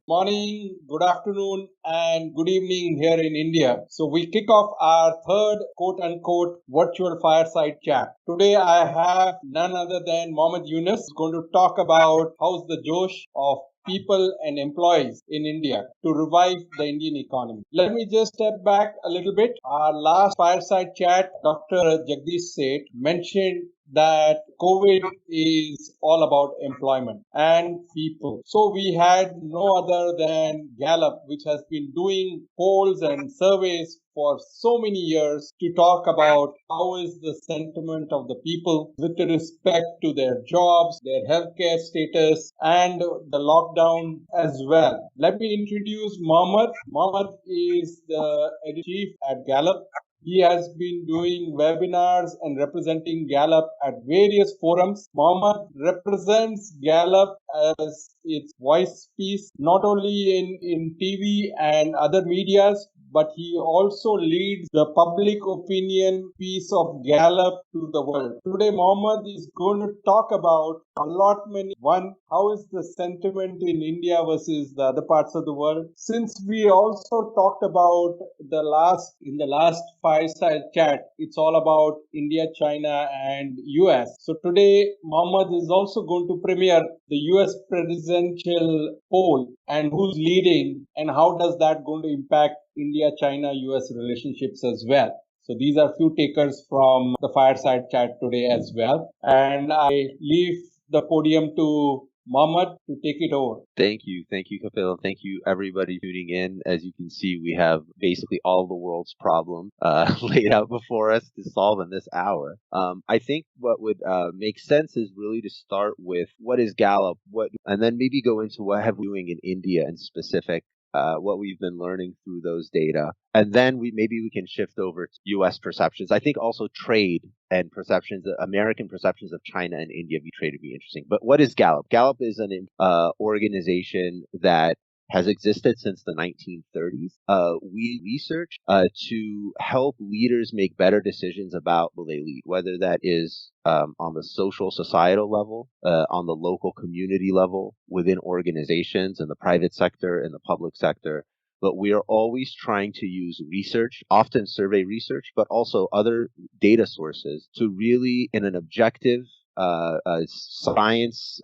Morning, good afternoon, and good evening here in India. So we kick off our third quote unquote virtual fireside chat. Today I have none other than Mohammed Younis who's going to talk about how's the Josh of people and employees in India to revive the Indian economy. Let me just step back a little bit. Our last fireside chat, Dr. Jagdish Seth mentioned that COVID is all about employment and people. So we had no other than Gallup, which has been doing polls and surveys for so many years to talk about how is the sentiment of the people with respect to their jobs, their healthcare status, and the lockdown as well. Let me introduce Mohammed. Mohammed is the editor-in-chief at Gallup. He has been doing webinars and representing Gallup at various forums. Mohammed represents Gallup as its voice piece, not only in TV and other medias, but he also leads the public opinion piece of Gallup to the world. Today, Mohammed is going to talk about allotment. One, how is the sentiment in India versus the other parts of the world? Since we also talked about in the last fireside chat, it's all about India, China, and US. So today, Mohammed is also going to premiere the US presidential poll and who's leading and how does that going to impact India, China, US relationships as well. So these are few takers from the fireside chat today as well. And I leave the podium to Mohammed to take it over. Thank you, Kapil. Thank you, everybody tuning in. As you can see, we have basically all the world's problem laid out before us to solve in this hour. I think what would make sense is really to start with what is Gallup, and then maybe go into what have we doing in India in specific. What we've been learning through those data. And then we can shift over to U.S. perceptions. I think also trade and perceptions, American perceptions of China and India via trade would be interesting. But what is Gallup? Gallup is an organization that has existed since the 1930s. We research to help leaders make better decisions about who they lead, whether that is on the social societal level, on the local community level, within organizations, in the private sector, in the public sector. But we are always trying to use research, often survey research, but also other data sources to really, in an objective, science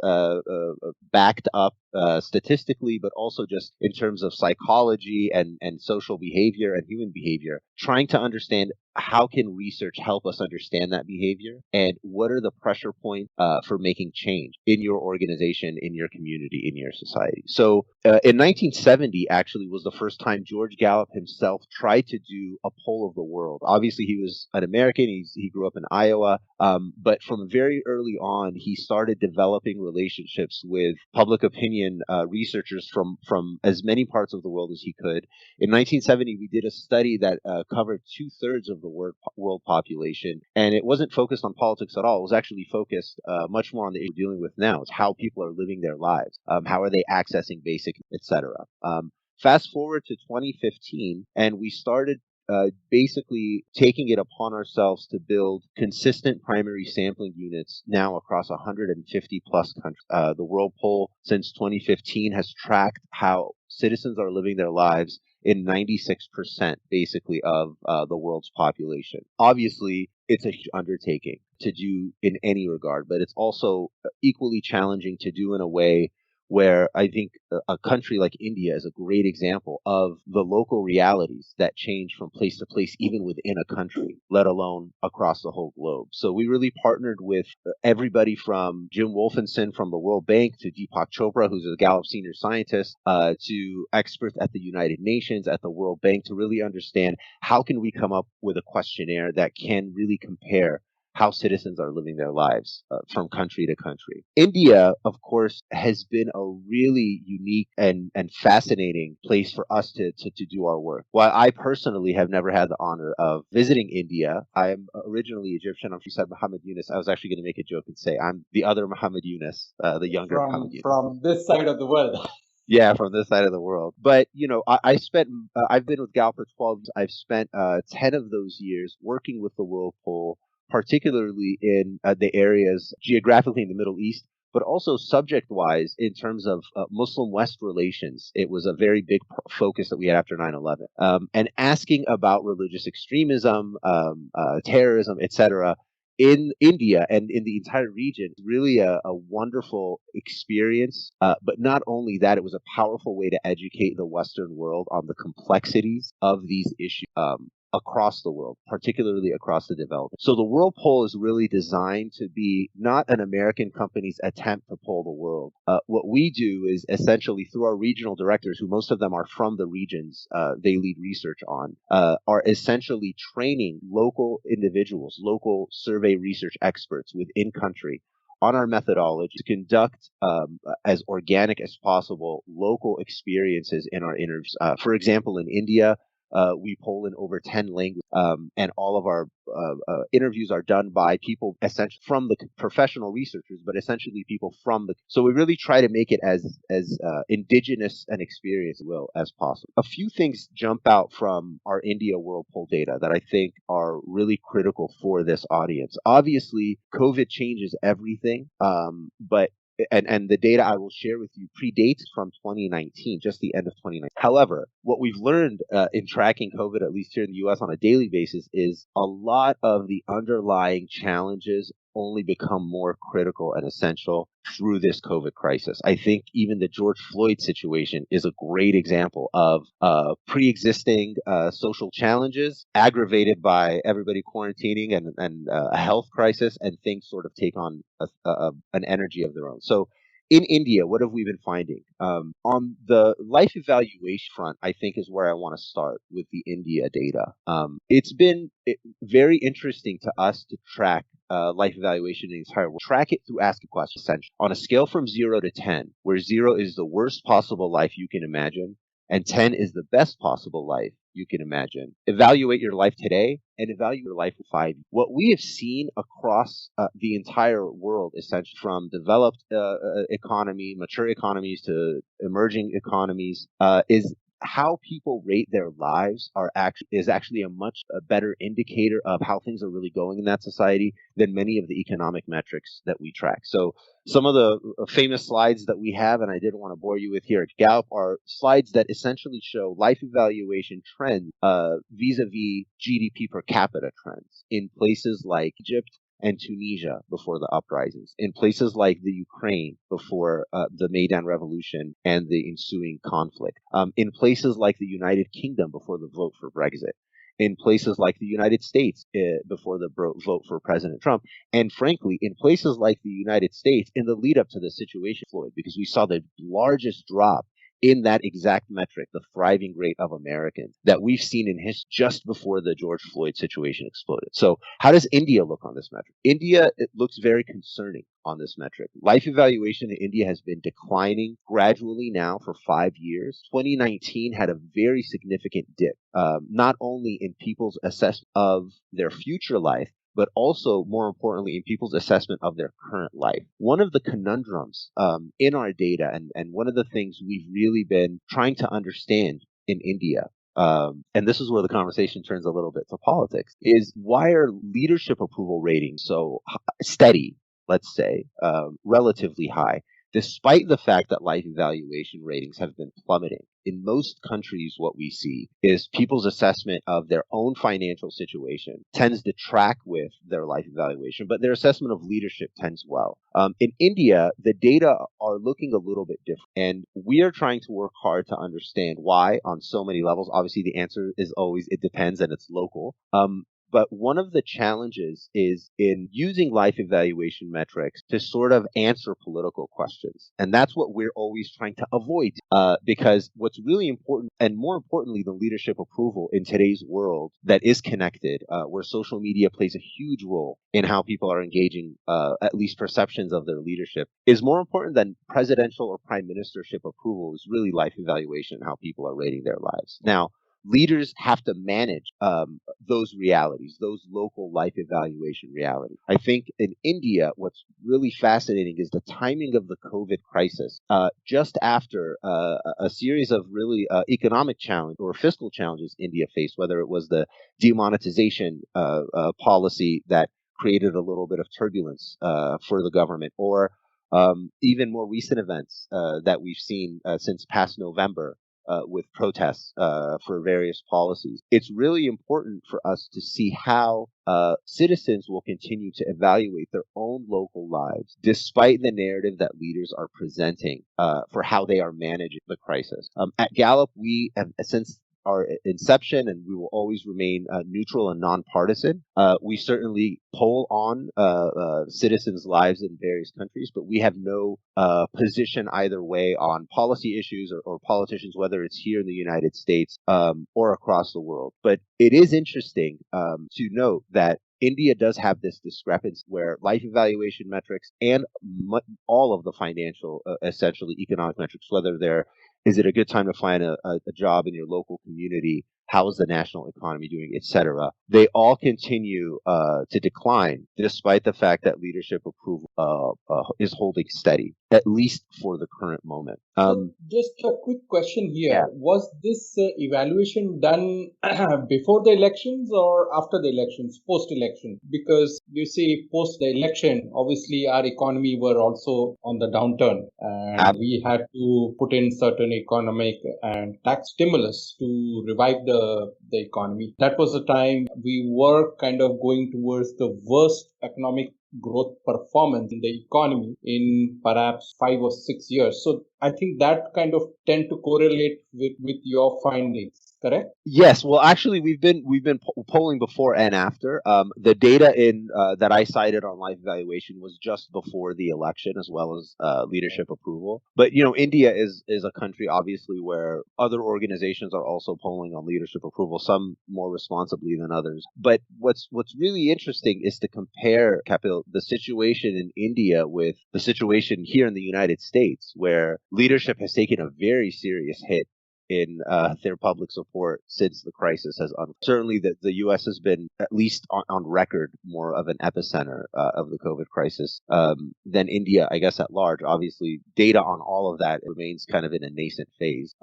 backed up statistically, but also just in terms of psychology and social behavior and human behavior, trying to understand how can research help us understand that behavior and what are the pressure points for making change in your organization, in your community, in your society. So in 1970 actually was the first time George Gallup himself tried to do a poll of the world. Obviously he was an American, he grew up in Iowa, but from very early on he started developing relationships with public opinion researchers from as many parts of the world as he could. In 1970, we did a study that covered 2/3 of the world population, and it wasn't focused on politics at all. It was actually focused much more on the issue we're dealing with now. It's how people are living their lives, how are they accessing basic, etc. Fast forward to 2015, and we started basically taking it upon ourselves to build consistent primary sampling units now across 150 plus countries. The World Poll since 2015 has tracked how citizens are living their lives in 96% basically of the world's population. Obviously, it's a huge undertaking to do in any regard, but it's also equally challenging to do in a way where I think a country like India is a great example of the local realities that change from place to place, even within a country, let alone across the whole globe. So we really partnered with everybody from Jim Wolfenson from the World Bank to Deepak Chopra, who's a Gallup senior scientist, to experts at the United Nations, at the World Bank, to really understand how can we come up with a questionnaire that can really compare how citizens are living their lives from country to country. India, of course, has been a really unique and fascinating place for us to do our work. While I personally have never had the honor of visiting India, I am originally Egyptian. I'm said Mohammed Younis. I was actually going to make a joke and say I'm the other Mohammed Younis, the younger Mohammed Younis. From this side of the world. Yeah, from this side of the world. But, I've been with Gallup for 12 years. I've spent 10 of those years working with the World Poll, particularly in the areas geographically in the Middle East, but also subject-wise in terms of Muslim-West relations. It was a very big focus that we had after 9/11, and asking about religious extremism, terrorism, etc. In India and in the entire region, really a wonderful experience. But not only that, it was a powerful way to educate the Western world on the complexities of these issues. Across the world, particularly across the developed. So the World Poll is really designed to be not an American company's attempt to poll the world. What we do is essentially through our regional directors, who most of them are from the regions they lead research on, are essentially training local individuals, local survey research experts within country on our methodology to conduct as organic as possible local experiences in our interviews. For example, in India, we poll in over 10 languages, and all of our interviews are done by people essentially from the professional researchers, but essentially people from the. So we really try to make it as indigenous an experience as possible. A few things jump out from our India World Poll data that I think are really critical for this audience. Obviously, COVID changes everything, but and the data I will share with you predates from 2019, just the end of 2019. However, what we've learned in tracking COVID, at least here in the US on a daily basis, is a lot of the underlying challenges only become more critical and essential through this COVID crisis. I think even the George Floyd situation is a great example of pre-existing social challenges aggravated by everybody quarantining and a health crisis, and things sort of take on an energy of their own. So in India, what have we been finding? On the life evaluation front, I think is where I want to start with the India data. It's been very interesting to us to track life evaluation in the entire world. Track it through asking questions, essentially. On a scale from 0 to 10, where 0 is the worst possible life you can imagine, and 10 is the best possible life you can imagine. Evaluate your life today and evaluate your life in 5 years. What we have seen across the entire world, essentially from developed economy, mature economies to emerging economies, is how people rate their lives is actually a much better indicator of how things are really going in that society than many of the economic metrics that we track. So some of the famous slides that we have, and I didn't want to bore you with here at Gallup, are slides that essentially show life evaluation trends vis-a-vis GDP per capita trends in places like Egypt and Tunisia before the uprisings, in places like the Ukraine before the Maidan Revolution and the ensuing conflict, in places like the United Kingdom before the vote for Brexit, in places like the United States before the vote for President Trump, and frankly, in places like the United States in the lead up to the situation, Floyd, because we saw the largest drop in that exact metric, the thriving rate of Americans, that we've seen in history just before the George Floyd situation exploded. So how does India look on this metric? India, it looks very concerning on this metric. Life evaluation in India has been declining gradually now for 5 years. 2019 had a very significant dip, not only in people's assessment of their future life, but also, more importantly, in people's assessment of their current life. One of the conundrums in our data, and one of the things we've really been trying to understand in India, and this is where the conversation turns a little bit to politics, is why are leadership approval ratings so steady, let's say, relatively high, despite the fact that life evaluation ratings have been plummeting. In most countries, what we see is people's assessment of their own financial situation tends to track with their life evaluation, but their assessment of leadership tends well. In India, the data are looking a little bit different, and we are trying to work hard to understand why on so many levels. Obviously, the answer is always it depends and it's local. But one of the challenges is in using life evaluation metrics to sort of answer political questions. And that's what we're always trying to avoid, because what's really important, and more importantly than leadership approval in today's world that is connected, where social media plays a huge role in how people are engaging, at least perceptions of their leadership, is more important than presidential or prime ministership approval is really life evaluation, how people are rating their lives. Now, leaders have to manage those realities, those local life evaluation realities. I think in India, what's really fascinating is the timing of the COVID crisis, just after a series of really economic challenge or fiscal challenges India faced, whether it was the demonetization policy that created a little bit of turbulence for the government, or even more recent events that we've seen since past November. With protests for various policies. It's really important for us to see how citizens will continue to evaluate their own local lives, despite the narrative that leaders are presenting for how they are managing the crisis. At Gallup, we have, since our inception, and we will always remain neutral and nonpartisan. We certainly poll on citizens' lives in various countries, but we have no position either way on policy issues or politicians, whether it's here in the United States or across the world. But it is interesting to note that India does have this discrepancy where life evaluation metrics and all of the financial, essentially economic metrics, whether they're is it a good time to find a job in your local community? How is the national economy doing, et cetera? They all continue to decline, despite the fact that leadership approval is holding steady, at least for the current moment. So just a quick question here. Yeah. Was this evaluation done before the elections or after the elections, post-election? Because you see, post the election, obviously our economy were also on the downturn, and we had to put in certain economic and tax stimulus to revive the economy. That was the time we were kind of going towards the worst economic growth performance in the economy in perhaps 5 or 6 years. So I think that kind of tend to correlate with your findings, correct? Yes, well, actually, we've been polling before and after. The data in that I cited on life evaluation was just before the election, as well as leadership approval. But India is a country obviously where other organizations are also polling on leadership approval, some more responsibly than others. But what's really interesting is to compare, Kapil, the situation in India with the situation here in the United States, where leadership has taken a very serious hit in their public support since the crisis has certainly the U.S. has been at least on record more of an epicenter of the COVID crisis than India, I guess, at large. Obviously, data on all of that remains kind of in a nascent phase,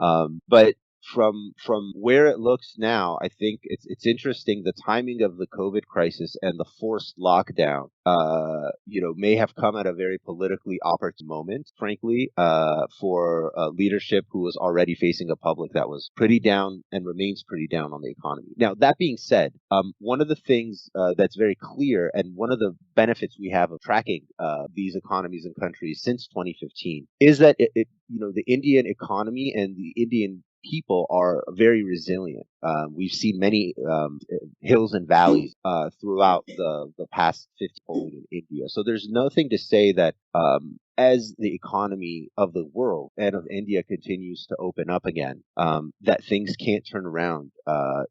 but from where it looks now, I think it's interesting. The timing of the COVID crisis and the forced lockdown, may have come at a very politically opportune moment, frankly, for leadership who was already facing a public that was pretty down and remains pretty down on the economy. Now, that being said, one of the things that's very clear, and one of the benefits we have of tracking these economies and countries since 2015, is that the Indian economy and the Indian people are very resilient. We've seen many hills and valleys throughout the past 50 polling in India. So there's nothing to say that as the economy of the world and of India continues to open up again, that things can't turn around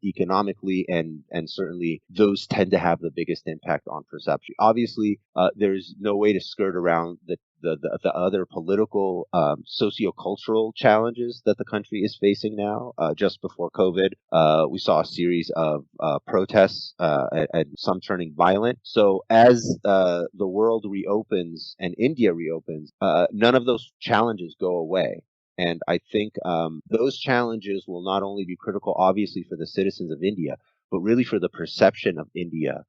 economically, and certainly those tend to have the biggest impact on perception. Obviously, there's no way to skirt around the other political, sociocultural challenges that the country is facing now. Just before COVID, we saw a series of protests and some turning violent. So as the world reopens and India reopens, none of those challenges go away. And I think those challenges will not only be critical, obviously, for the citizens of India, but really for the perception of India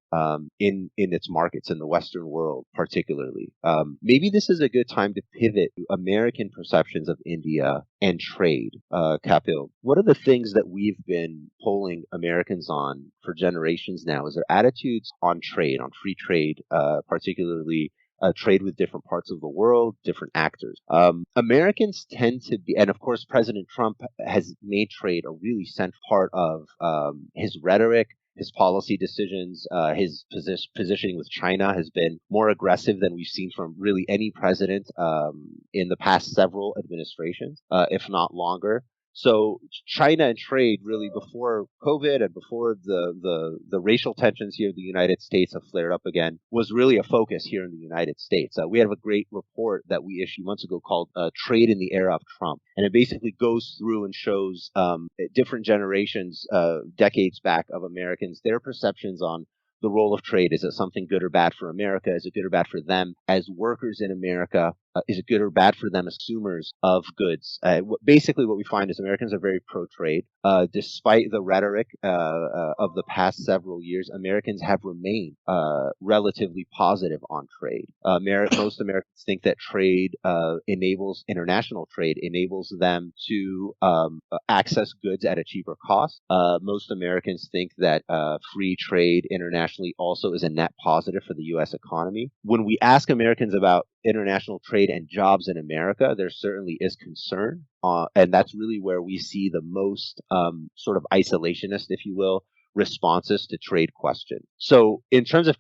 in its markets in the Western world, particularly. Maybe this is a good time to pivot to American perceptions of India and trade. Kapil, what are the things that we've been polling Americans on for generations now? Is their attitudes on trade, on free trade, particularly trade with different parts of the world, different actors. Americans tend to be, and of course, President Trump has made trade a really central part of his rhetoric, his policy decisions. His positioning with China has been more aggressive than we've seen from really any president in the past several administrations, if not longer. So China and trade, really, before COVID and before the racial tensions here in the United States have flared up again, was really a focus here in the United States. We have a great report that we issued months ago called Trade in the Era of Trump. And it basically goes through and shows different generations, decades back, of Americans, their perceptions on the role of trade. Is it something good or bad for America? Is it good or bad for them as workers in America? is it good or bad for them as consumers of goods? Basically, what we find is Americans are very pro-trade. Despite the rhetoric of the past several years, Americans have remained relatively positive on trade. Most Americans think that trade enables international trade, enables them to access goods at a cheaper cost. Most Americans think that free trade internationally also is a net positive for the U.S. economy. When we ask Americans about international trade and jobs in America, there certainly is concern. And that's really where we see the most sort of isolationist, if you will, responses to trade question. So in terms of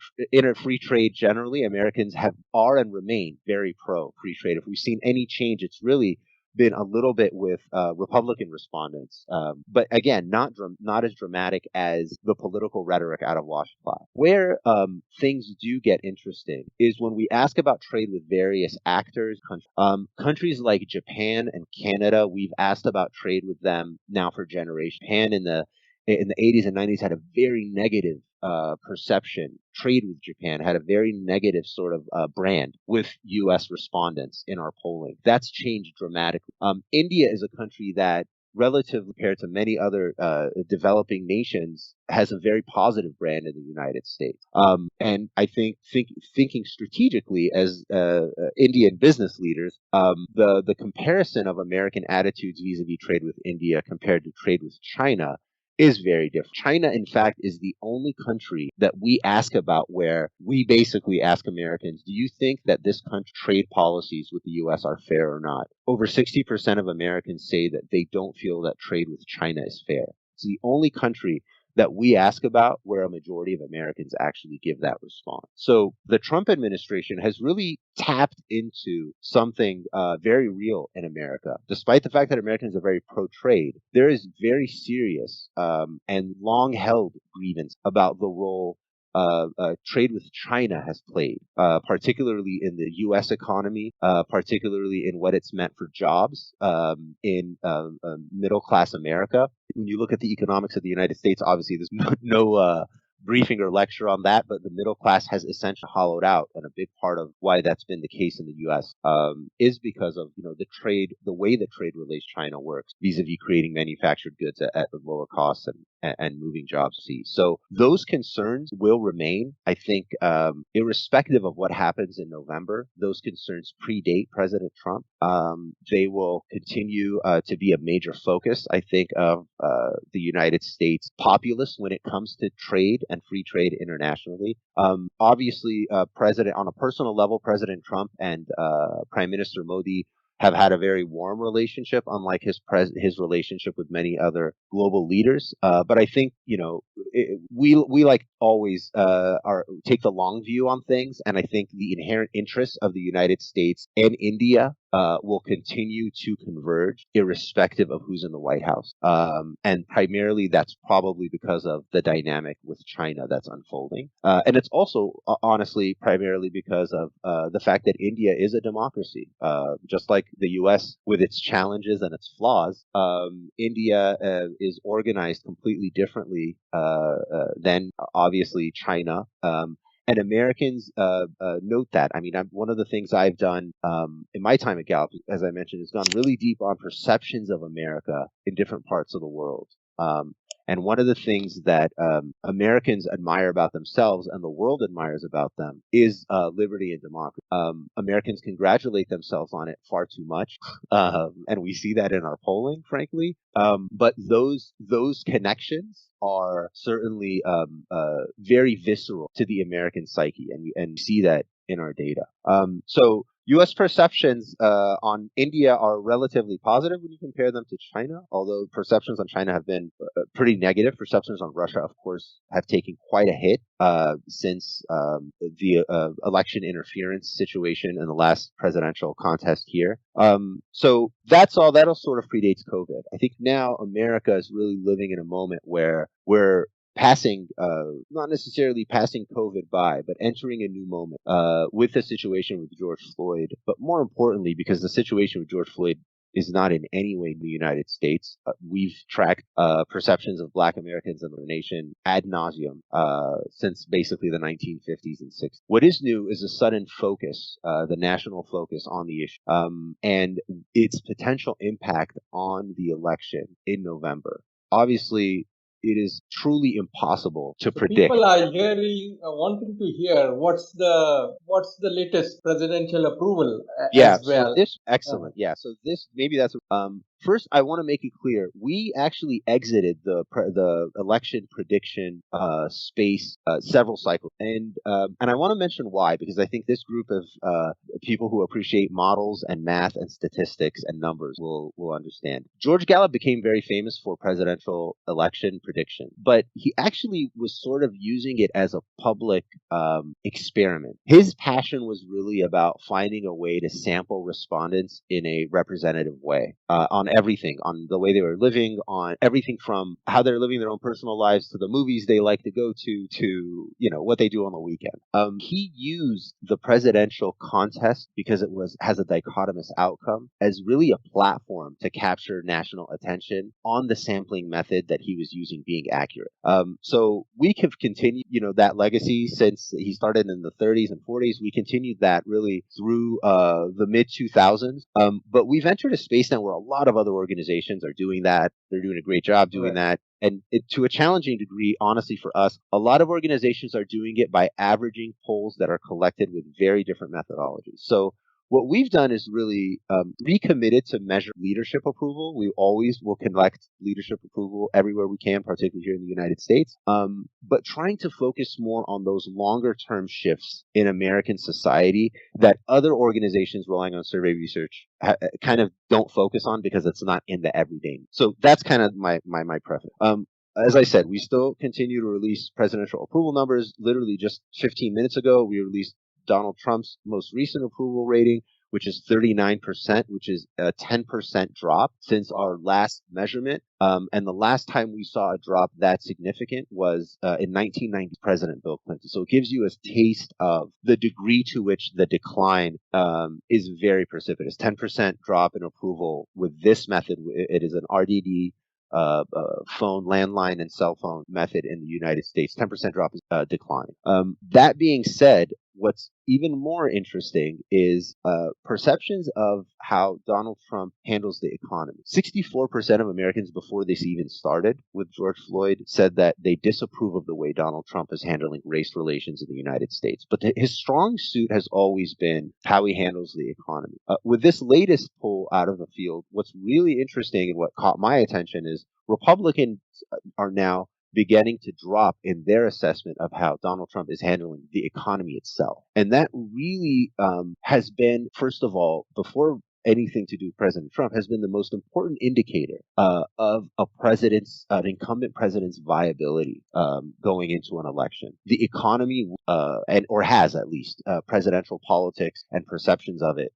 free trade generally, Americans are and remain very pro free trade. If we've seen any change, it's really been a little bit with Republican respondents, but again, not as dramatic as the political rhetoric out of Washington. Where things do get interesting is when we ask about trade with various actors, countries like Japan and Canada. We've asked about trade with them now for generations. Japan in the 80s and 90s had a very negative perception. Trade with Japan had a very negative sort of brand with U.S. respondents in our polling. That's changed dramatically. India is a country that, relatively compared to many other developing nations, has a very positive brand in the United States. And I think thinking strategically as Indian business leaders, the comparison of American attitudes vis-a-vis trade with India compared to trade with China is very different. China, in fact, is the only country that we ask about where we basically ask Americans, do you think that this country's trade policies with the U.S. are fair or not? Over 60% of Americans say that they don't feel that trade with China is fair. It's the only country that we ask about where a majority of Americans actually give that response. So the Trump administration has really tapped into something very real in America. Despite the fact that Americans are very pro-trade, there is very serious and long-held grievance about the role trade with China has played, particularly in the U.S. economy, particularly in what it's meant for jobs in middle-class America. When you look at the economics of the United States, obviously there's no briefing or lecture on that, but the middle class has essentially hollowed out, and a big part of why that's been the case in the U.S. Is because of the way that trade relates China works vis-a-vis creating manufactured goods at lower costs and moving jobs to sea. So those concerns will remain. I think, irrespective of what happens in November, those concerns predate President Trump. They will continue to be a major focus, I think, of the United States populace when it comes to trade and free trade internationally. Obviously, on a personal level, President Trump and Prime Minister Modi have had a very warm relationship, unlike his relationship with many other global leaders. But I think we like always take the long view on things, and I think the inherent interests of the United States and India will continue to converge irrespective of who's in the White House. And primarily that's probably because of the dynamic with China that's unfolding. And it's also honestly primarily because of the fact that India is a democracy. Just like the U.S. with its challenges and its flaws, India is organized completely differently than obviously China. And Americans note that. I mean, one of the things I've done in my time at Gallup, as I mentioned, has gone really deep on perceptions of America in different parts of the world. And one of the things that Americans admire about themselves and the world admires about them is liberty and democracy. Americans congratulate themselves on it far too much, and we see that in our polling, frankly. But those connections are certainly very visceral to the American psyche, and you see that in our data. So U.S. perceptions on India are relatively positive when you compare them to China, although perceptions on China have been pretty negative. Perceptions on Russia, of course, have taken quite a hit since the election interference situation in the last presidential contest here. So that's all. That all sort of predates COVID. I think now America is really living in a moment where we're not necessarily passing COVID by, but entering a new moment with the situation with George Floyd. But more importantly, because the situation with George Floyd is not in any way in the United States. We've tracked perceptions of Black Americans in the nation ad nauseum since basically the 1950s and 60s. What is new is a sudden focus, the national focus on the issue, and its potential impact on the election in November. Obviously, it is truly impossible to predict. People are hearing, wanting to hear what's the latest presidential approval as well. So this excellent. Yeah, so this maybe that's first I want to make it clear we actually exited the election prediction space several cycles, and I want to mention why, because I think this group of people who appreciate models and math and statistics and numbers will understand. George Gallup became very famous for presidential election prediction, but he actually was sort of using it as a public experiment. His passion was really about finding a way to sample respondents in a representative way on everything, on the way they were living, on everything from how they're living their own personal lives to the movies they like to go to what they do on the weekend. He used the presidential contest, because it has a dichotomous outcome, as really a platform to capture national attention on the sampling method that he was using being accurate. So we have continued, that legacy since he started in the 30s and 40s. We continued that really through the mid 2000s. But we've entered a space now where a lot of other organizations are doing that. They're doing a great job doing that. And to a challenging degree, honestly, for us, a lot of organizations are doing it by averaging polls that are collected with very different methodologies. So what we've done is really recommitted to measure leadership approval. We always will collect leadership approval everywhere we can, particularly here in the United States, but trying to focus more on those longer-term shifts in American society that other organizations relying on survey research kind of don't focus on because it's not in the everyday. So that's kind of my preference. As I said, we still continue to release presidential approval numbers. Literally just 15 minutes ago, we released Donald Trump's most recent approval rating, which is 39%, which is a 10% drop since our last measurement. And the last time we saw a drop that significant was in 1990, President Bill Clinton. So it gives you a taste of the degree to which the decline is very precipitous. 10% drop in approval with this method. It is an RDD phone, landline, and cell phone method in the United States. 10% drop is decline. That being said, what's even more interesting is perceptions of how Donald Trump handles the economy. 64% of Americans before this even started with George Floyd said that they disapprove of the way Donald Trump is handling race relations in the United States. But his strong suit has always been how he handles the economy. With this latest poll out of the field, what's really interesting and what caught my attention is Republicans are now beginning to drop in their assessment of how Donald Trump is handling the economy itself. And that really has been, first of all, before anything to do with President Trump, has been the most important indicator of an incumbent president's viability going into an election. The economy, or has at least, presidential politics and perceptions of it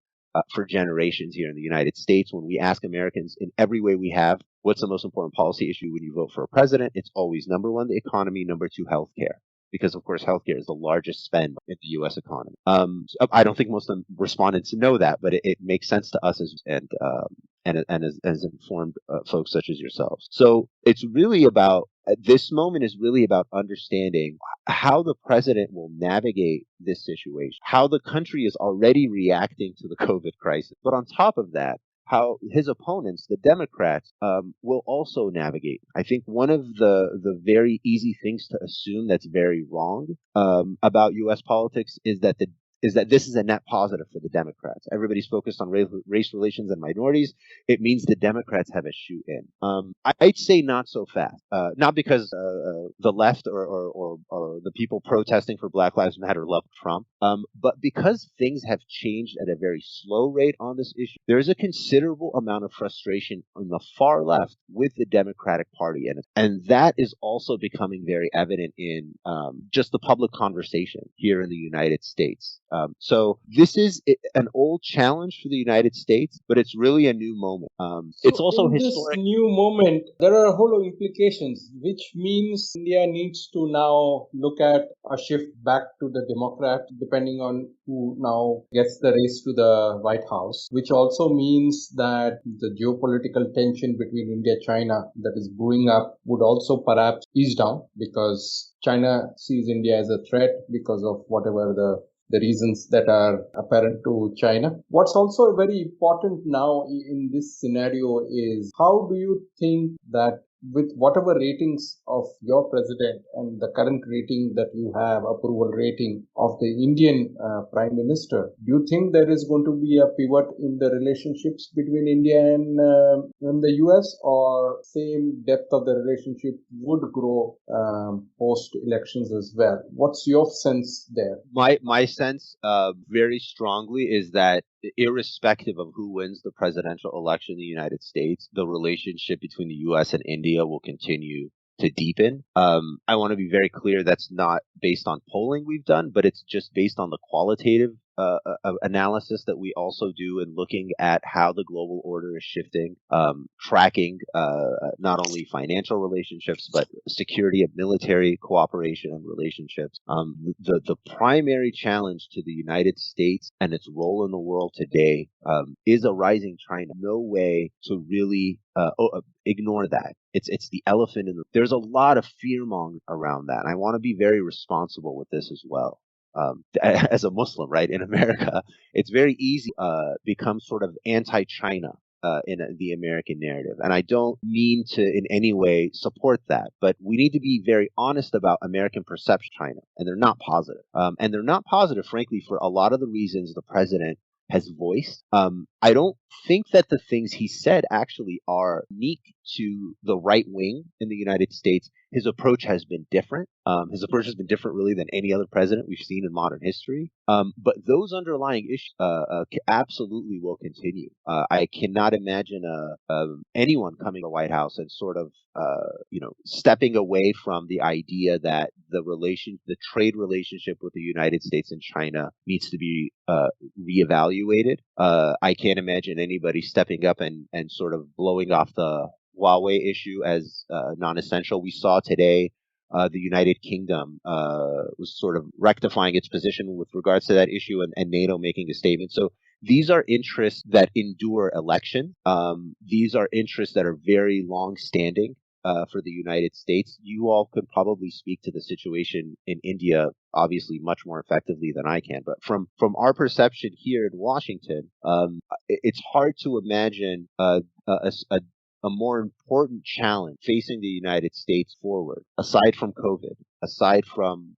for generations here in the United States. When we ask Americans in every way we have, what's the most important policy issue when you vote for a president? It's always number one, the economy, number two, healthcare. Because, of course, healthcare is the largest spend in the U.S. economy. I don't think most of the respondents know that, but it makes sense to us as informed folks such as yourselves. So it's really about, this moment is really about understanding how the president will navigate this situation, how the country is already reacting to the COVID crisis. But on top of that, how his opponents, the Democrats, will also navigate. I think one of the very easy things to assume that's very wrong about U.S. politics is that this is a net positive for the Democrats. Everybody's focused on race relations and minorities. It means the Democrats have a shoe in. I'd say not so fast. Not because the left or the people protesting for Black Lives Matter love Trump, but because things have changed at a very slow rate on this issue. There's a considerable amount of frustration on the far left with the Democratic Party, and that is also becoming very evident in just the public conversation here in the United States. So this is an old challenge for the United States, but it's really a new moment. It's So also in this historic. new moment, there are a whole of implications, which means India needs to now look at a shift back to the Democrat, depending on who now gets the race to the White House, which also means that the geopolitical tension between India and China that is brewing up would also perhaps ease down, because China sees India as a threat because of whatever the reasons that are apparent to China. What's also very important now in this scenario is, how do you think that with whatever ratings of your president and the current rating that you have, approval rating of the Indian Prime Minister, do you think there is going to be a pivot in the relationships between India and the US, or same depth of the relationship would grow post elections as well? What's your sense there? My sense, very strongly, is that irrespective of who wins the presidential election in the United States, the relationship between the U.S. and India will continue to deepen. I want to be very clear, that's not based on polling we've done, but it's just based on the qualitative analysis that we also do in looking at how the global order is shifting, tracking not only financial relationships, but security of military cooperation and relationships. The primary challenge to the United States and its role in the world today is a rising China. No way to really ignore that. It's the elephant in the. There's a lot of fear mongering around that, and I want to be very responsible with this as well. As a Muslim, right, in America, it's very easy become sort of anti-China in the American narrative. And I don't mean to in any way support that, but we need to be very honest about American perception of China, and they're not positive. And they're not positive, frankly, for a lot of the reasons the president has voiced. I don't think that the things he said actually are unique to the right wing in the United States. His approach has been different. His approach has been different, really, than any other president we've seen in modern history. But those underlying issues absolutely will continue. I cannot imagine anyone coming to the White House and sort of, stepping away from the idea that the trade relationship with the United States and China needs to be reevaluated. I can't imagine anybody stepping up and sort of blowing off the Huawei issue as non-essential. We saw today the United Kingdom was sort of rectifying its position with regards to that issue, and NATO making a statement. So these are interests that endure election. These are interests that are very long-standing for the United States. You all could probably speak to the situation in India, obviously, much more effectively than I can. But from our perception here in Washington, it's hard to imagine a more important challenge facing the United States forward, aside from COVID, aside from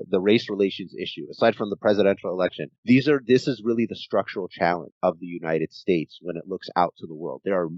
the race relations issue, aside from the presidential election. This is really the structural challenge of the United States when it looks out to the world. There are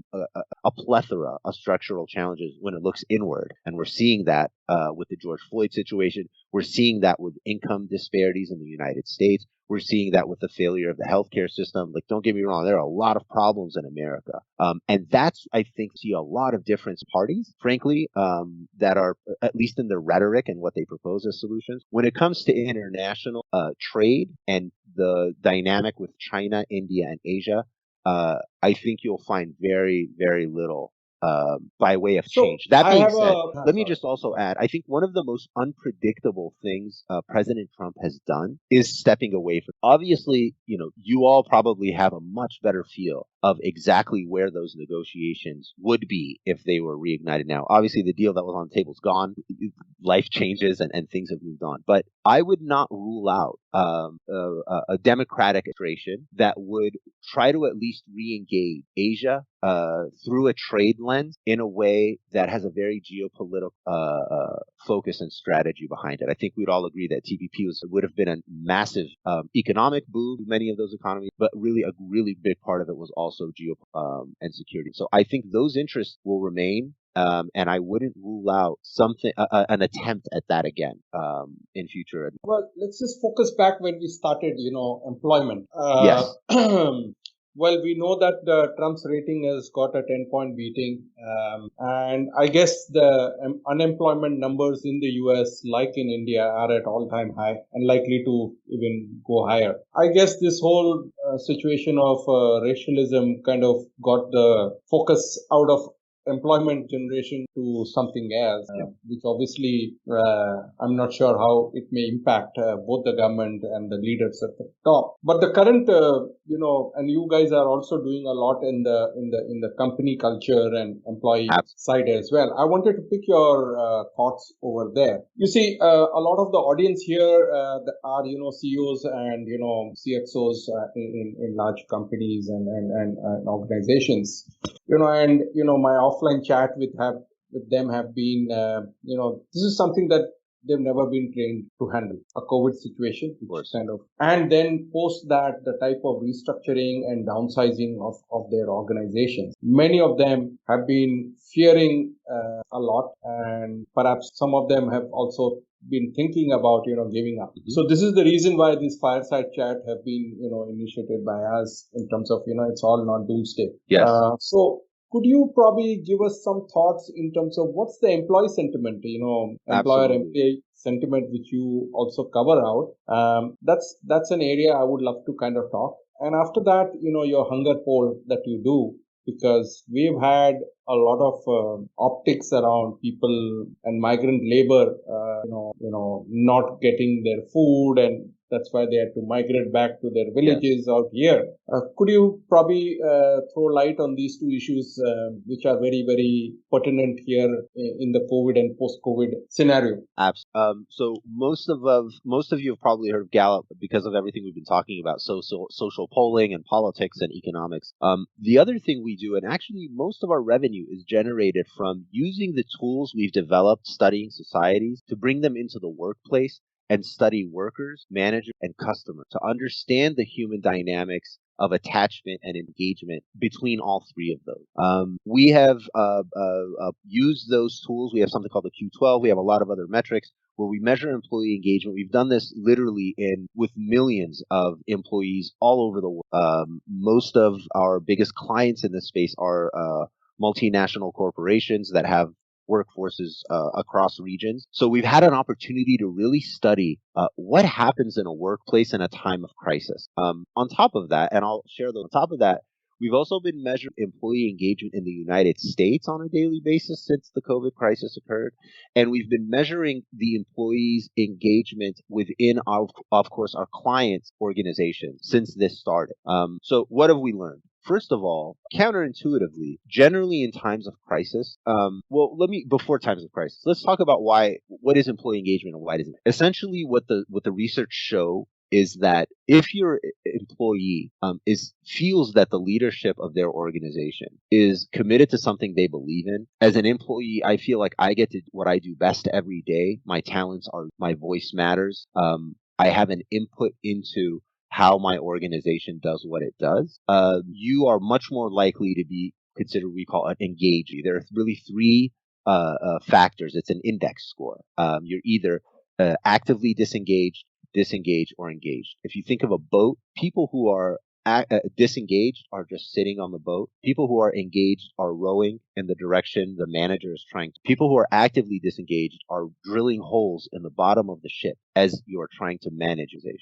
a plethora of structural challenges when it looks inward, and we're seeing that with the George Floyd situation. We're seeing that with income disparities in the United States. We're seeing that with the failure of the healthcare system. Like, don't get me wrong, there are a lot of problems in America. And that's, I think, see a lot of different parties, frankly, that are, at least in their rhetoric and what they propose as solutions. When it comes to international trade and the dynamic with China, India, and Asia, I think you'll find very, very little by way of change. That being said, let me just also add, I think one of the most unpredictable things President Trump has done is stepping away from. Obviously, you all probably have a much better feel of exactly where those negotiations would be if they were reignited now. Obviously, the deal that was on the table is gone. Life changes and things have moved on. But I would not rule out a Democratic administration that would try to at least re-engage Asia through a trade lens in a way that has a very geopolitical focus and strategy behind it. I think we'd all agree that TPP would have been a massive economic boom to many of those economies, but really a really big part of it was also geopolitical and security. So I think those interests will remain. And I wouldn't rule out an attempt at that again in future. Well, let's just focus back when we started, employment. Yes. Well, we know that Trump's rating has got a 10-point beating. And I guess the unemployment numbers in the US, like in India, are at all-time high and likely to even go higher. I guess this whole situation of racialism kind of got the focus out of employment generation to something else, which obviously I'm not sure how it may impact both the government and the leaders at the top. But the current, and you guys are also doing a lot in the company culture and employee side as well. I wanted to pick your thoughts over there. You see, a lot of the audience here are CEOs and CXOs in large companies and organizations. My offline chat with them have been, this is something that they've never been trained to handle, a COVID situation, and then post that, the type of restructuring and downsizing of their organizations. Many of them have been fearing a lot, and perhaps some of them have also been thinking about giving up. So this is the reason why this fireside chat have been initiated by us, in terms of it's all not doomsday. Yes. So could you probably give us some thoughts in terms of what's the employee sentiment, employer-employee sentiment, which you also cover out? That's an area I would love to kind of talk. And after that, your hunger poll that you do, because we've had a lot of optics around people and migrant labor, not getting their food, and that's why they had to migrate back to their villages out here. Could you probably throw light on these two issues, which are very, very pertinent here in the COVID and post-COVID scenario? Absolutely. So most of you have probably heard of Gallup because of everything we've been talking about, social polling and politics and economics. The other thing we do, and actually most of our revenue is generated from using the tools we've developed studying societies to bring them into the workplace and study workers, managers, and customers to understand the human dynamics of attachment and engagement between all three of those. We have used those tools. We have something called the Q12. We have a lot of other metrics where we measure employee engagement. We've done this literally with millions of employees all over the world. Most of our biggest clients in this space are multinational corporations that have workforces across regions. So we've had an opportunity to really study what happens in a workplace in a time of crisis. On top of that, and I'll share on top of that, we've also been measuring employee engagement in the United States on a daily basis since the COVID crisis occurred. And we've been measuring the employees' engagement within, of course, our clients' organizations since this started. So what have we learned? First of all, counterintuitively, generally in times of crisis, before times of crisis, let's talk about what is employee engagement and why does it? Essentially, what the research show is that if your employee feels that the leadership of their organization is committed to something they believe in, as an employee, I feel like I get to what I do best every day. My talents are, my voice matters. I have an input into how my organization does what it does. You are much more likely to be considered, we call it engaged. There are really three factors. It's an index score. You're either actively disengaged, or engaged. If you think of a boat, people who are disengaged are just sitting on the boat. People who are engaged are rowing in the direction the manager is trying to. People who are actively disengaged are drilling holes in the bottom of the ship as you are trying to manage it.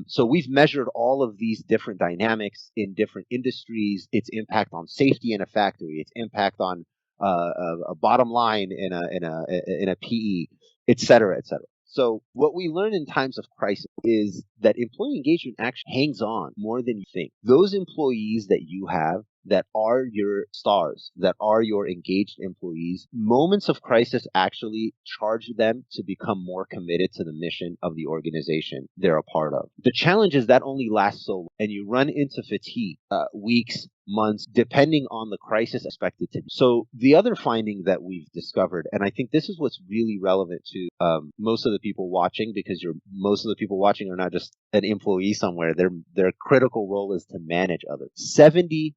So we've measured all of these different dynamics in different industries, its impact on safety in a factory, its impact on a bottom line in a PE, et cetera, et cetera. So what we learn in times of crisis is that employee engagement actually hangs on more than you think. Those employees that you have that are your stars, that are your engaged employees, moments of crisis actually charge them to become more committed to the mission of the organization they're a part of. The challenge is that only lasts so long, and you run into fatigue, weeks, months, depending on the crisis expected to be. So the other finding that we've discovered, and I think this is what's really relevant to most of the people watching, because most of the people watching are not just an employee somewhere. Their critical role is to manage others. 70%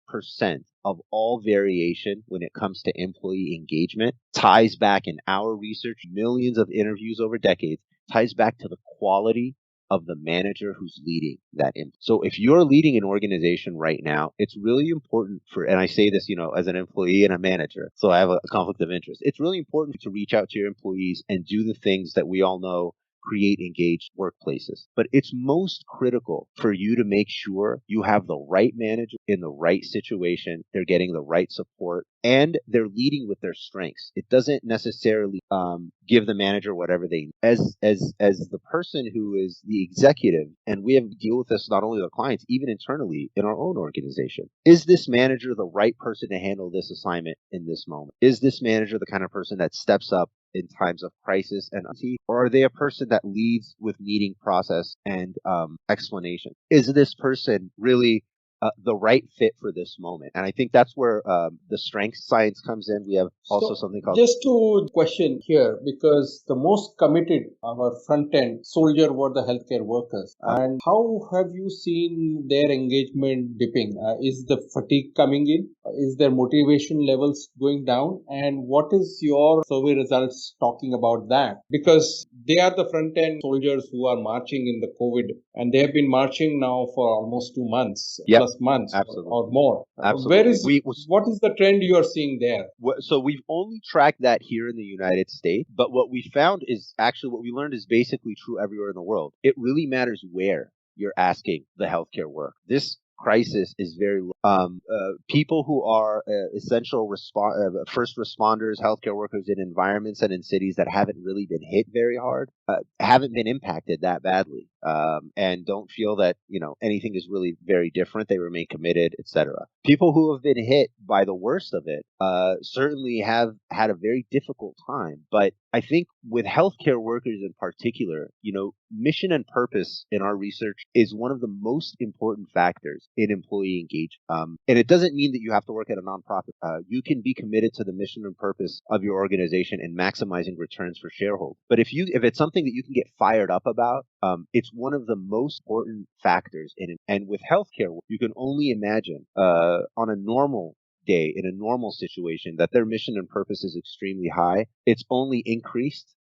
of all variation when it comes to employee engagement ties back, in our research, millions of interviews over decades, ties back to the quality of the manager who's leading that. So if you're leading an organization right now, it's really important and I say this, as an employee and a manager, so I have a conflict of interest. It's really important to reach out to your employees and do the things that we all know create engaged workplaces. But it's most critical for you to make sure you have the right manager in the right situation. They're getting the right support and they're leading with their strengths. It doesn't necessarily give the manager whatever they need. As the person who is the executive, and we have to deal with this not only with our clients, even internally in our own organization. Is this manager the right person to handle this assignment in this moment? Is this manager the kind of person that steps up in times of crisis and uncertainty, or are they a person that leads with meeting process and explanation? Is this person really the right fit for this moment? And I think that's where the strength science comes in. We have also something called... Just to question here, because the most committed, our front end soldier were the healthcare workers. And how have you seen their engagement dipping? Is the fatigue coming in? Is their motivation levels going down? And what is your survey results talking about that? Because they are the front end soldiers who are marching in the COVID, and they have been marching now for almost 2 months, plus months, or more. Absolutely. What is the trend you are seeing there? So we've only tracked that here in the United States, but what we found is actually what we learned is basically true everywhere in the world. It really matters where you're asking the healthcare work. This crisis is very people who are essential first responders, healthcare workers in environments and in cities that haven't really been hit very hard, haven't been impacted that badly, and don't feel that anything is really very different. They remain committed, etc. People who have been hit by the worst of it certainly have had a very difficult time. But I think with healthcare workers in particular, mission and purpose in our research is one of the most important factors in employee engagement. And it doesn't mean that you have to work at a nonprofit. You can be committed to the mission and purpose of your organization and maximizing returns for shareholders. But if it's something that you can get fired up about, it's one of the most important factors in it. And with healthcare, you can only imagine on a normal day, in a normal situation, that their mission and purpose is extremely high. It's only increased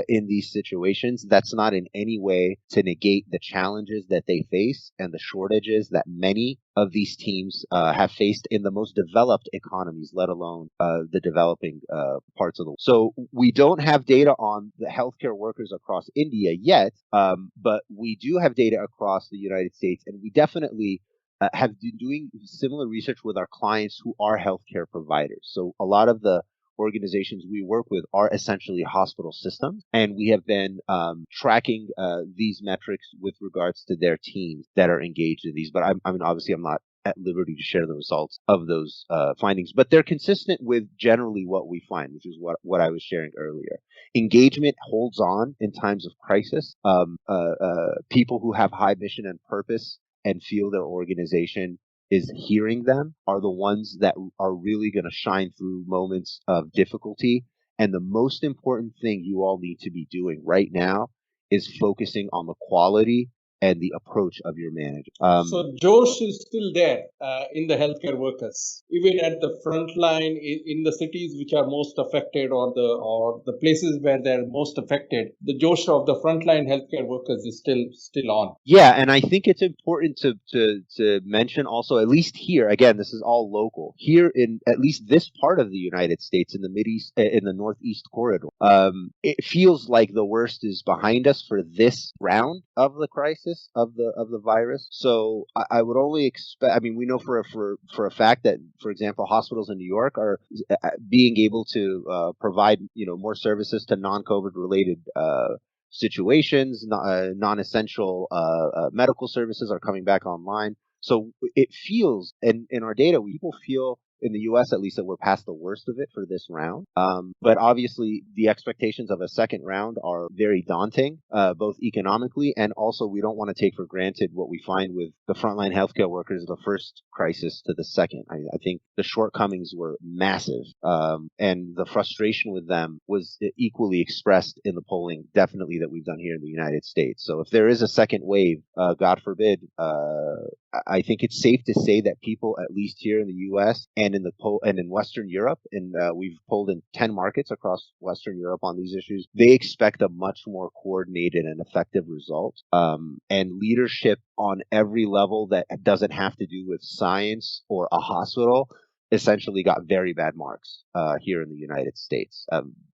in these situations. That's not in any way to negate the challenges that they face and the shortages that many of these teams have faced in the most developed economies, let alone the developing parts of the world. So we don't have data on the healthcare workers across India yet, but we do have data across the United States, and we definitely have been doing similar research with our clients who are healthcare providers. So a lot of the organizations we work with are essentially hospital systems, and we have been tracking these metrics with regards to their teams that are engaged in these. But obviously, I'm not at liberty to share the results of those findings, but they're consistent with generally what we find, which is what I was sharing earlier. Engagement holds on in times of crisis. People who have high mission and purpose and feel their organization is hearing them are the ones that are really going to shine through moments of difficulty. And the most important thing you all need to be doing right now is focusing on the quality and the approach of your manager. So Josh is still there in the healthcare workers, even at the front line in the cities which are most affected, or the places where they're most affected. The Josh of the frontline healthcare workers is still on. Yeah, and I think it's important to mention also, at least here, again, this is all local. Here in at least this part of the United States, in the Mideast, in the Northeast corridor, it feels like the worst is behind us for this round of the crisis of the virus. So I would only expect. I mean, we know for a fact that, for example, hospitals in New York are being able to provide more services to non-COVID related situations. Non-essential medical services are coming back online. So it feels, and in our data, people feel in the U.S. at least that we're past the worst of it for this round. But obviously, the expectations of a second round are very daunting, both economically and also we don't want to take for granted what we find with the frontline healthcare workers, the first crisis to the second. I think the shortcomings were massive, and the frustration with them was equally expressed in the polling, definitely, that we've done here in the United States. So if there is a second wave, God forbid, I think it's safe to say that people, at least here in the U.S. and in Western Europe, and we've polled in 10 markets across Western Europe on these issues, they expect a much more coordinated and effective result. And leadership on every level that doesn't have to do with science or a hospital essentially got very bad marks here in the United States.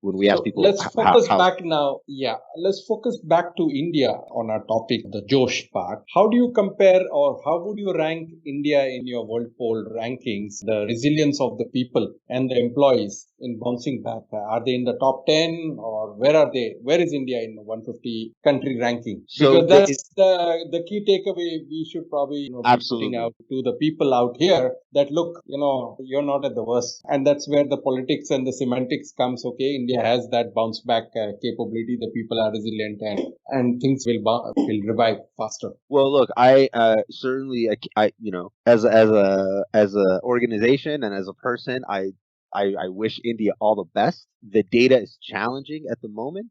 When we ask So people let's focus how back now. Yeah, let's focus back to India on our topic, the Josh part. How do you compare, or how would you rank India in your World Poll rankings, the resilience of the people and the employees in bouncing back? Are they in the top 10, or where are they? Where is India in the 150 country ranking? so Because that's the key takeaway we should probably be putting absolutely. out to the people out here, that look, you're not at the worst. And that's where the politics and the semantics comes. Okay, India has that bounce back capability. The people are resilient, and things will revive faster. Well, look, I certainly, as a organization and as a person, I wish India all the best. The data is challenging at the moment,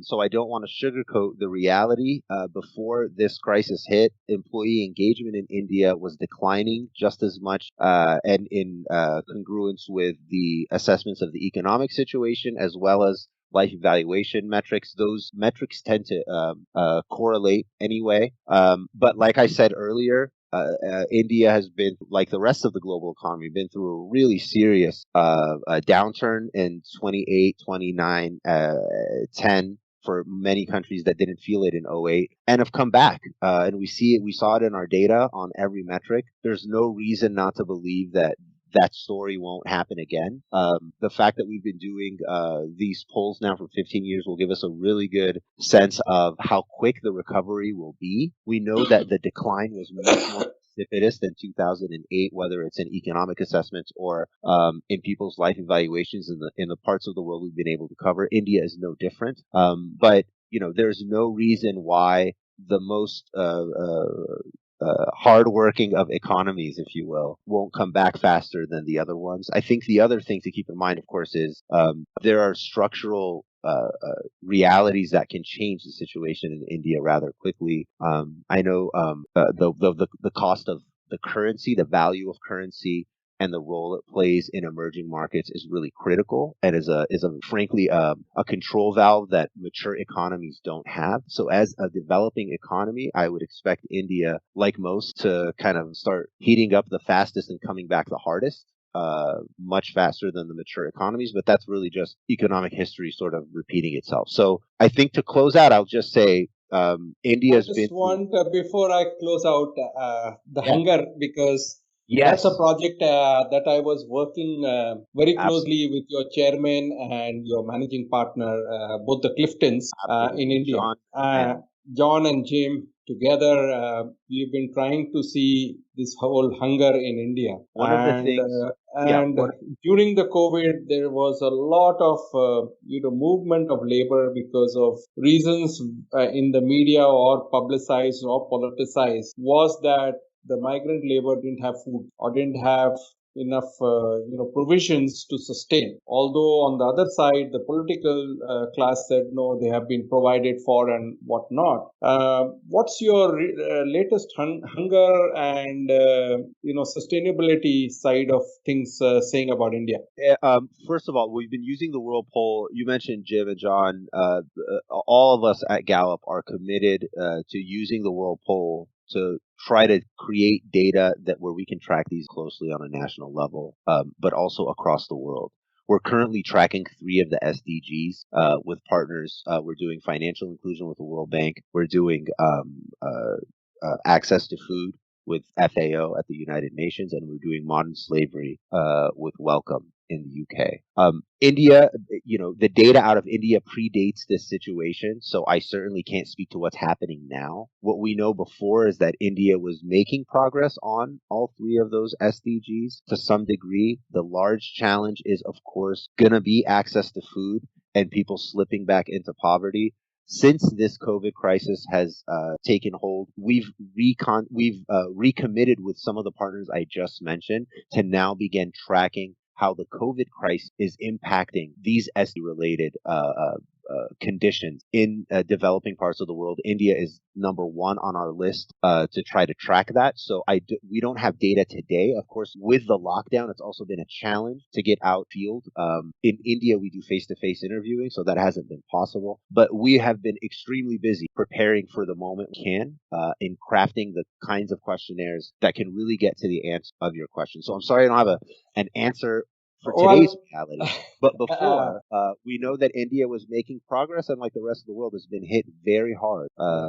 so I don't want to sugarcoat the reality. Before this crisis hit, employee engagement in India was declining just as much, and in congruence with the assessments of the economic situation as well as life evaluation metrics. Those metrics tend to correlate anyway. But like I said earlier, India has been, like the rest of the global economy, been through a really serious downturn in 28, 29, 10 for many countries that didn't feel it in '08 and have come back. And we saw it in our data on every metric. There's no reason not to believe that story won't happen again. The fact that we've been doing these polls now for 15 years will give us a really good sense of how quick the recovery will be. We know that the decline was much more precipitous than 2008, whether it's in economic assessments or in people's life evaluations in the parts of the world we've been able to cover. India is no different. But there's no reason why the most hardworking of economies, if you will, won't come back faster than the other ones. I think the other thing to keep in mind, of course, is there are structural realities that can change the situation in India rather quickly. I know the cost of the currency, the value of currency, and the role it plays in emerging markets is really critical, and is frankly a control valve that mature economies don't have. So as a developing economy, I would expect India, like most, to kind of start heating up the fastest and coming back the hardest. Much faster than the mature economies, but that's really just economic history sort of repeating itself. So I think to close out, I'll just say India's I been just want, before I close out, the yeah. hunger, because Yes, that's a project that I was working very absolutely, closely with your chairman and your managing partner, both the Cliftons in absolutely, India. John. And John and Jim together, we've been trying to see this whole hunger in India. one of the things, yeah, And during the COVID, there was a lot of movement of labor because of reasons in the media or publicized or politicized, was that the migrant labor didn't have food or didn't have enough provisions to sustain. Although on the other side, the political class said no, they have been provided for and whatnot. What's your latest hunger and sustainability side of things saying about India? first of all, we've been using the World Poll. You mentioned Jim and John. All of us at Gallup are committed to using the World Poll to try to create data where we can track these closely on a national level, but also across the world. We're currently tracking 3 of the SDGs with partners. We're doing financial inclusion with the World Bank. We're doing access to food with FAO at the United Nations, and we're doing modern slavery with Welcome in the UK. India, the data out of India predates this situation, so I certainly can't speak to what's happening now. What we know before is that India was making progress on all 3 of those SDGs to some degree. The large challenge is, of course, going to be access to food and people slipping back into poverty. Since this COVID crisis has taken hold, we've recommitted with some of the partners I just mentioned to now begin tracking how the COVID crisis is impacting these SD-related conditions in developing parts of the world. India is number one on our list to try to track that. So we don't have data today. Of course, with the lockdown, it's also been a challenge to get out field. In India, we do face-to-face interviewing, so that hasn't been possible. But we have been extremely busy preparing for the moment we can in crafting the kinds of questionnaires that can really get to the answer of your question. So I'm sorry I don't have an answer for today's reality. But before, we know that India was making progress, and like the rest of the world, has been hit very hard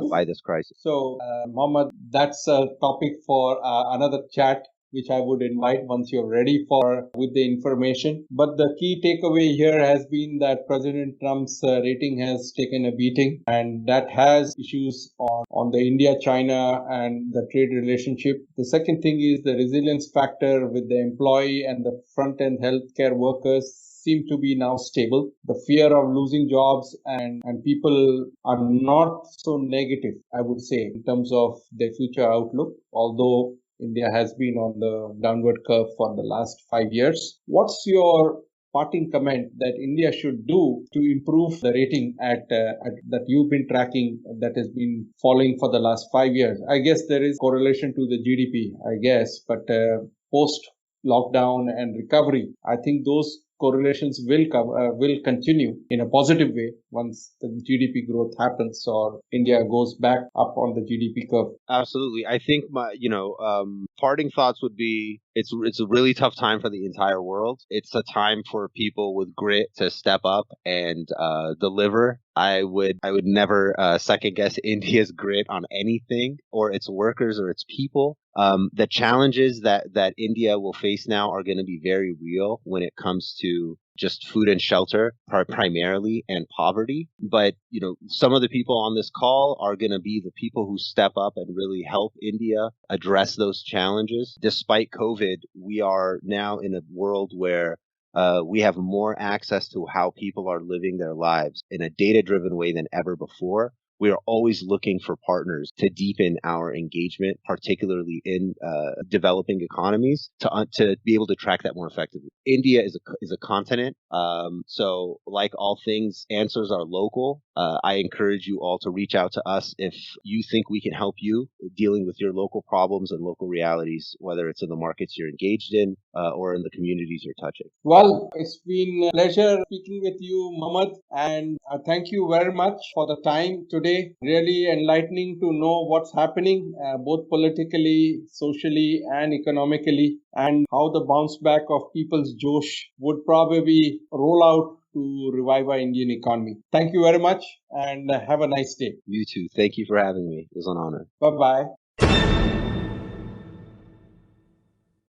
by this crisis. So, Mohammed, that's a topic for another chat, which I would invite once you're ready for with the information. But the key takeaway here has been that President Trump's rating has taken a beating, and that has issues on the India-China and the trade relationship. The second thing is the resilience factor with the employee and the front-end healthcare workers seem to be now stable. The fear of losing jobs and people are not so negative, I would say, in terms of their future outlook, although India has been on the downward curve for the last 5 years. What's your parting comment that India should do to improve the rating that you've been tracking that has been falling for the last 5 years? I guess there is correlation to the GDP, I guess, but post lockdown and recovery, I think those correlations will continue in a positive way once the GDP growth happens or India goes back up on the GDP curve. Absolutely. I think parting thoughts would be it's a really tough time for the entire world. It's a time for people with grit to step up and deliver. I would never second guess India's grit on anything or its workers or its people. The challenges that India will face now are going to be very real when it comes to just food and shelter primarily and poverty. But, some of the people on this call are going to be the people who step up and really help India address those challenges. Despite COVID, we are now in a world where we have more access to how people are living their lives in a data-driven way than ever before. We are always looking for partners to deepen our engagement, particularly in developing economies, to be able to track that more effectively. India is a continent, so like all things, answers are local. I encourage you all to reach out to us if you think we can help you dealing with your local problems and local realities, whether it's in the markets you're engaged in or in the communities you're touching. Well, it's been a pleasure speaking with you, Mohammed, and thank you very much for the time today. Really enlightening to know what's happening, both politically, socially, and economically, and how the bounce back of people's josh would probably roll out to revive our Indian economy. Thank you very much and have a nice day. You too. Thank you for having me. It was an honor. Bye-bye.